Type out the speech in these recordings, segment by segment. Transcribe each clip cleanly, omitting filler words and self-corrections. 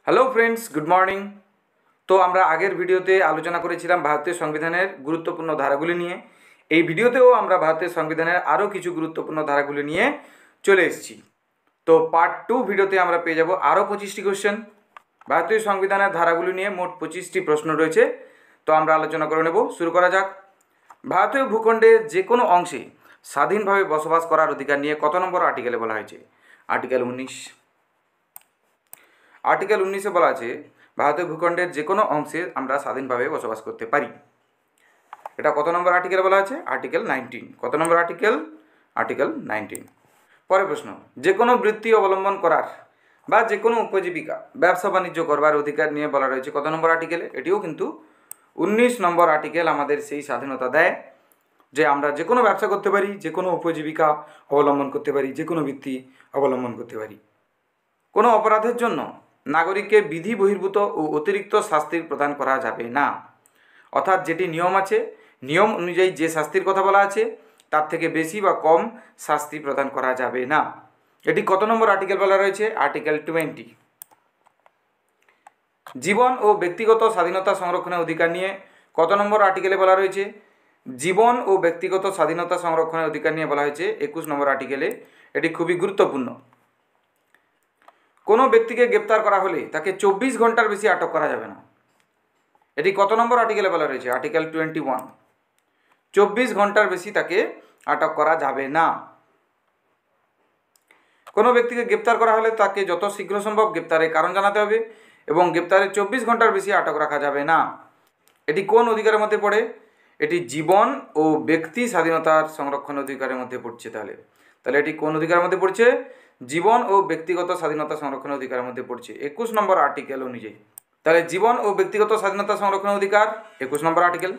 Hello friends, good morning. তো আমরা আগের ভিডিওতে আলোচনা করেছিলাম ভারতীয় সংবিধানের গুরুত্বপূর্ণ ধারাগুলি নিয়ে। এই ভিডিওতেও আমরা ভারতীয় সংবিধানের আরও কিছু গুরুত্বপূর্ণ ধারাগুলি নিয়ে চলে এসেছি। তো পার্ট 2 ভিডিওতে আমরা পেয়ে যাব আরও 25টি কোশ্চেন। ভারতীয় সংবিধানের ধারাগুলি নিয়ে মোট 25টি প্রশ্ন রয়েছে। তো আমরা আলোচনা করে নেব। শুরু করা যাক। ভারতীয় ভূখণ্ডের যে কোনো অংশে স্বাধীনভাবে বসবাস করার অধিকার নিয়ে কত নম্বর আর্টিকেলে বলা হয়েছে? আর্টিকেল 19। আর্টিকেল 19-এ বলা আছে ভারতীয় ভূখণ্ডের যে কোনো অংশে আমরা স্বাধীনভাবে বসবাস করতে পারি। এটা কত নম্বর আর্টিকেলে বলা আছে? আর্টিকেল 19। কত নম্বর আর্টিকেল? আর্টিকেল 19। পরের প্রশ্ন, যে কোনো বৃত্তি অবলম্বন করার বা যে কোনো উপজীবিকা ব্যবসা বাণিজ্য করবার অধিকার নিয়ে বলা রয়েছে কত নম্বর আর্টিকেলে? এটিও কিন্তু 19 নম্বর আর্টিকেল আমাদের সেই স্বাধীনতা দেয় যে আমরা যে কোনো ব্যবসা করতে পারি, যে কোনো উপজীবিকা অবলম্বন করতে পারি, যে কোনো বৃত্তি অবলম্বন করতে পারি। কোনো অপরাধের জন্য নাগরিককে বিধি বহির্ভূত ও অতিরিক্ত শাস্তির প্রদান করা যাবে না। অর্থাৎ যেটি নিয়ম আছে, নিয়ম অনুযায়ী যে শাস্তির কথা বলা আছে তার থেকে বেশি বা কম শাস্তি প্রদান করা যাবে না। এটি কত নম্বর আর্টিকেল বলা রয়েছে? আর্টিকেল 20। জীবন ও ব্যক্তিগত স্বাধীনতা সংরক্ষণের অধিকার নিয়ে কত নম্বর আর্টিকেলে বলা রয়েছে? জীবন ও ব্যক্তিগত স্বাধীনতা সংরক্ষণের অধিকার নিয়ে বলা হয়েছে 21 নম্বর আর্টিকেলে। এটি খুবই গুরুত্বপূর্ণ। কোনো ব্যক্তিকে গ্রেপ্তার করা হলে তাকে 24 ঘন্টার বেশি আটক করা যাবে না। এটি কত নম্বর আর্টিকেলে বলা রয়েছে? আর্টিকেল 21। 24 ঘন্টার বেশি তাকে আটক করা যাবে না। কোনো ব্যক্তিকে গ্রেপ্তার করা হলে তাকে যত শীঘ্র সম্ভব গ্রেপ্তারের কারণ জানাতে হবে এবং গ্রেপ্তারের 24 ঘন্টার বেশি আটক রাখা যাবে না। এটি কোন অধিকারের মধ্যে পড়ে? এটি জীবন ও ব্যক্তি স্বাধীনতার সংরক্ষণ অধিকারের মধ্যে পড়ছে। তাহলে এটি কোন অধিকারের মধ্যে পড়ছে? জীবন ও ব্যক্তিগত স্বাধীনতা সংরক্ষণ অধিকারের মধ্যে পড়ছে 21 নম্বর আর্টিকেল অনুযায়ী। তাহলে জীবন ও ব্যক্তিগত স্বাধীনতা সংরক্ষণ অধিকার 21 নম্বর আর্টিকেল।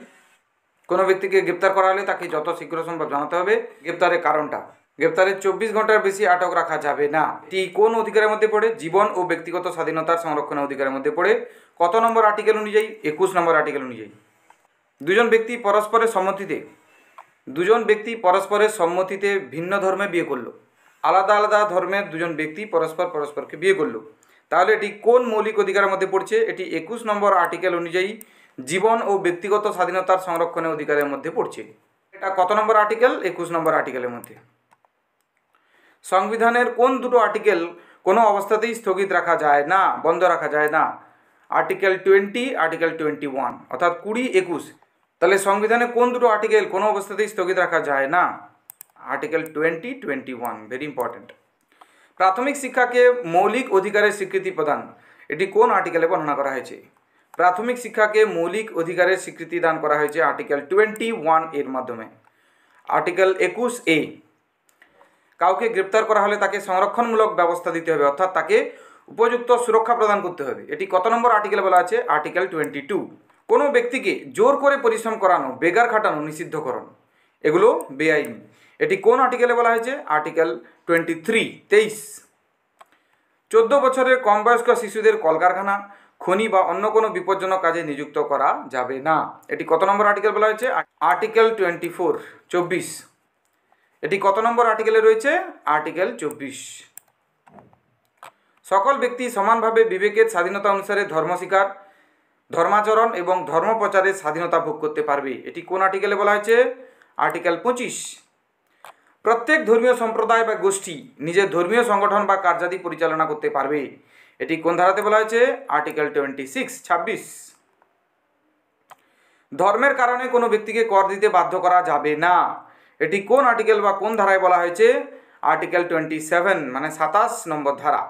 কোনো ব্যক্তিকে গ্রেপ্তার করা হলে তাকে যত শীঘ্র সম্ভব জানাতে হবে গ্রেপ্তারের কারণটা। গ্রেপ্তারের 24 ঘন্টার বেশি আটক রাখা যাবে না। এটি কোন অধিকারের মধ্যে পড়ে? জীবন ও ব্যক্তিগত স্বাধীনতার সংরক্ষণের অধিকারের মধ্যে পড়ে। কত নম্বর আর্টিকেল অনুযায়ী? 21 নম্বর আর্টিকেল অনুযায়ী। দুজন ব্যক্তি পরস্পরের সম্মতিতে ভিন্ন ধর্মে বিয়ে করলো। আলাদা আলাদা ধর্মের দুজন ব্যক্তি পরস্পরকে বিয়ে করলো। তাহলে এটি কোন মৌলিক অধিকারের মধ্যে পড়ছে? এটি 21 নম্বর আর্টিকেল অনুযায়ী জীবন ও ব্যক্তিগত স্বাধীনতার সংরক্ষণের অধিকারের মধ্যে পড়ছে। এটা কত নম্বর আর্টিকেল? 21 নম্বর আর্টিকেলের মধ্যে। সংবিধানের কোন দুটো আর্টিকেল কোনো অবস্থাতেই স্থগিত রাখা যায় না, বন্ধ রাখা যায় না? আর্টিকেল 20, আর্টিকেল 21, অর্থাৎ 20, 21। তাহলে সংবিধানে কোন দুটো আর্টিকেল কোনো অবস্থাতেই স্থগিত রাখা যায় না? Article 20, 21, very important. প্রাথমিক শিক্ষাকে মৌলিক অধিকারের স্বীকৃতি প্রদান, এটি কোন আর্টিকেলে বর্ণনা করা হয়েছে? প্রাথমিক শিক্ষাকে মৌলিক অধিকারের স্বীকৃতি দান করা হয়েছে আর্টিকেল 21 এর মাধ্যমে। আর্টিকেল 21A, কাউকে গ্রেপ্তার করা হলে তাকে সংরক্ষণমূলক ব্যবস্থা দিতে হবে, অর্থাৎ তাকে উপযুক্ত সুরক্ষা প্রদান করতে হবে। এটি কত নম্বর আর্টিকেলে বলা আছে? আর্টিকেল 22। কোনো ব্যক্তিকে জোর করে পরিশ্রম করানো, বেগার খাটানো নিষিদ্ধকরণ, এগুলো বেআইনি। এটি কোন আর্টিকেলে বলা হয়েছে? আর্টিকেল 23। 14 বছরের কম বয়স্ক শিশুদের কলকারখানা, খনি বা অন্য কোনো বিপজ্জনক কাজে নিযুক্ত করা যাবে না। এটি কত নম্বর আর্টিকেল বলা হয়েছে? আর্টিকেল 24, 24। এটি কত নম্বর আর্টিকেলে রয়েছে? আর্টিকেল 24। সকল ব্যক্তি সমানভাবে বিবেকের স্বাধীনতা অনুসারে ধর্ম স্বীকার, ধর্মাচরণ এবং ধর্ম প্রচারের স্বাধীনতা ভোগ করতে পারবে। এটি কোন আর্টিকেলে বলা হয়েছে? আর্টিকেল 25। প্রত্যেক ধর্মীয় সম্প্রদায় বা গোষ্ঠী নিজের ধর্মীয় সংগঠন বা কার্যাদি পরিচালনা করতে পারবে। এটি কোন ধারাতে বলা হয়েছে? আর্টিকেল 26, 26। ধর্মের কারণে কোনো ব্যক্তিকে কর দিতে বাধ্য করা যাবে না। এটি কোন আর্টিকেল বা কোন ধারায় বলা হয়েছে? আর্টিকেল 27, মানে 27 নম্বর ধারা।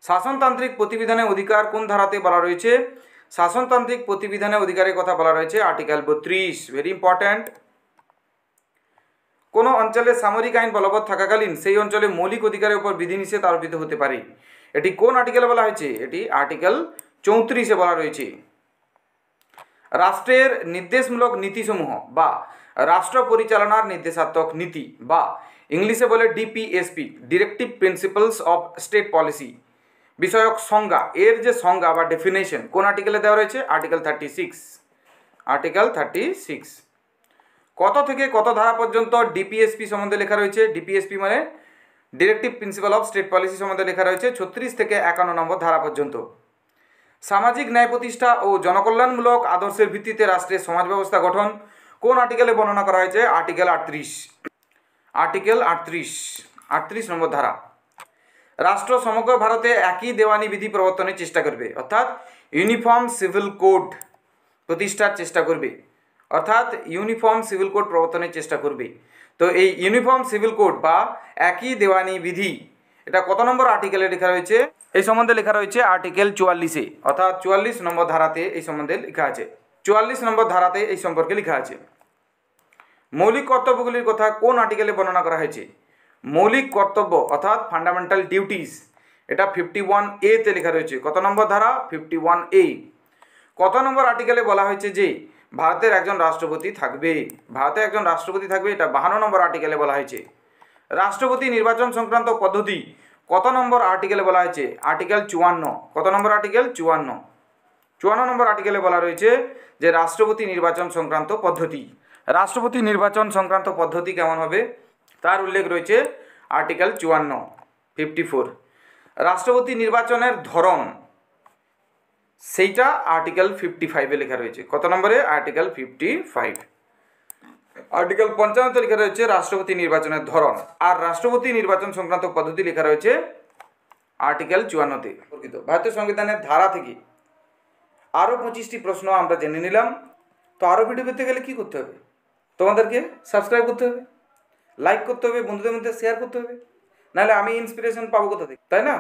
শাসনতান্ত্রিক প্রতিবিধানের অধিকার কোন ধারাতে বলা রয়েছে? শাসনতান্ত্রিক প্রতিবিধানের অধিকারের কথা বলা রয়েছে আর্টিকেল 32, ভেরি ইম্পর্ট্যান্ট। কোনো অঞ্চলে সামরিক আইন বলবৎ থাকাকালীন সেই অঞ্চলে মৌলিক অধিকারের উপর বিধিনিষেধ আরোপিত হতে পারে। এটি কোন আর্টিকেলে বলা হয়েছে? এটি আর্টিকেল 34-এ বলা রয়েছে। রাষ্ট্রের নির্দেশমূলক নীতিসমূহ বা রাষ্ট্র পরিচালনার নির্দেশাত্মক নীতি বা ইংলিশে বলে DPSP, directive principles of state policy বিষয়ক সংজ্ঞা, এর যে সংজ্ঞা বা ডেফিনেশন কোন আর্টিকেলে দেওয়া রয়েছে? Article 36, article 36। কত থেকে কত ধারা পর্যন্ত ডিপিএসপি সম্বন্ধে লেখা রয়েছে? ডিপিএসপি মানে directive principal of state policy সম্বন্ধে লেখা রয়েছে 36 থেকে 51 নম্বর ধারা পর্যন্ত। সামাজিক ন্যায় প্রতিষ্ঠা ও জনকল্যাণমূলক আদর্শের ভিত্তিতে রাষ্ট্রের সমাজ ব্যবস্থা গঠন কোন আর্টিকেলে বর্ণনা করা হয়েছে? আর্টিকেল 38। আর্টিকেল 38 নম্বর ধারা। রাষ্ট্র সমগ্র ভারতে একই দেওয়ানি বিধি প্রবর্তনের চেষ্টা করবে, অর্থাৎ ইউনিফর্ম সিভিল কোড প্রতিষ্ঠার চেষ্টা করবে, অর্থাৎ ইউনিফর্ম সিভিল কোড প্রবর্তনের চেষ্টা করবে। তো এই ইউনিফর্ম সিভিল কোড বা একই দেওয়ানি বিধি এটা কত নম্বর আর্টিকেলে লেখা রয়েছে? এই সম্বন্ধে লেখা রয়েছে আর্টিকেল 44-এ, অর্থাৎ 44 নম্বর ধারাতে এই সম্বন্ধে লেখা আছে। 44 নম্বর ধারাতে এই সম্পর্কে লেখা আছে। মৌলিক কর্তব্যগুলির কথা কোন আর্টিকেলে বর্ণনা করা হয়েছে? মৌলিক কর্তব্য অর্থাৎ ফান্ডামেন্টাল ডিউটিস, এটা 51A তে লেখা রয়েছে। কত নম্বর ধারা? 51A। কত নম্বর আর্টিকেলে বলা হয়েছে যে ভারতের একজন রাষ্ট্রপতি থাকবে? ভারতে একজন রাষ্ট্রপতি থাকবে, এটা 52 নম্বর আর্টিকেলে বলা হয়েছে। রাষ্ট্রপতি নির্বাচন সংক্রান্ত পদ্ধতি কত নম্বর আর্টিকেলে বলা হয়েছে? আর্টিকেল 54। কত নম্বর আর্টিকেল? 54। 54 নম্বর আর্টিকেলে বলা রয়েছে যে রাষ্ট্রপতি নির্বাচন সংক্রান্ত পদ্ধতি। রাষ্ট্রপতি নির্বাচন সংক্রান্ত পদ্ধতি কেমন হবে তার উল্লেখ রয়েছে আর্টিকেল 54। রাষ্ট্রপতি নির্বাচনের ধরন সেইটা আর্টিকেল 55-এ লেখা রয়েছে। কত নম্বরে? আর্টিকেল 55। আর্টিকেল 55-তে লেখা রয়েছে রাষ্ট্রপতি নির্বাচনের ধরন, আর রাষ্ট্রপতি নির্বাচন সংক্রান্ত পদ্ধতি লেখা রয়েছে আর্টিকেল 54-তে। ভারতীয় সংবিধানের ধারা থেকে আরও 25টি প্রশ্ন আমরা জেনে নিলাম। তো আরও ভিডিও পেতে গেলে কী করতে হবে? তোমাদেরকে সাবস্ক্রাইব করতে হবে, লাইক করতে হবে, বন্ধুদের মধ্যে শেয়ার করতে হবে, নাহলে আমি ইন্সপিরেশন পাবো কোথা থেকে, তাই না?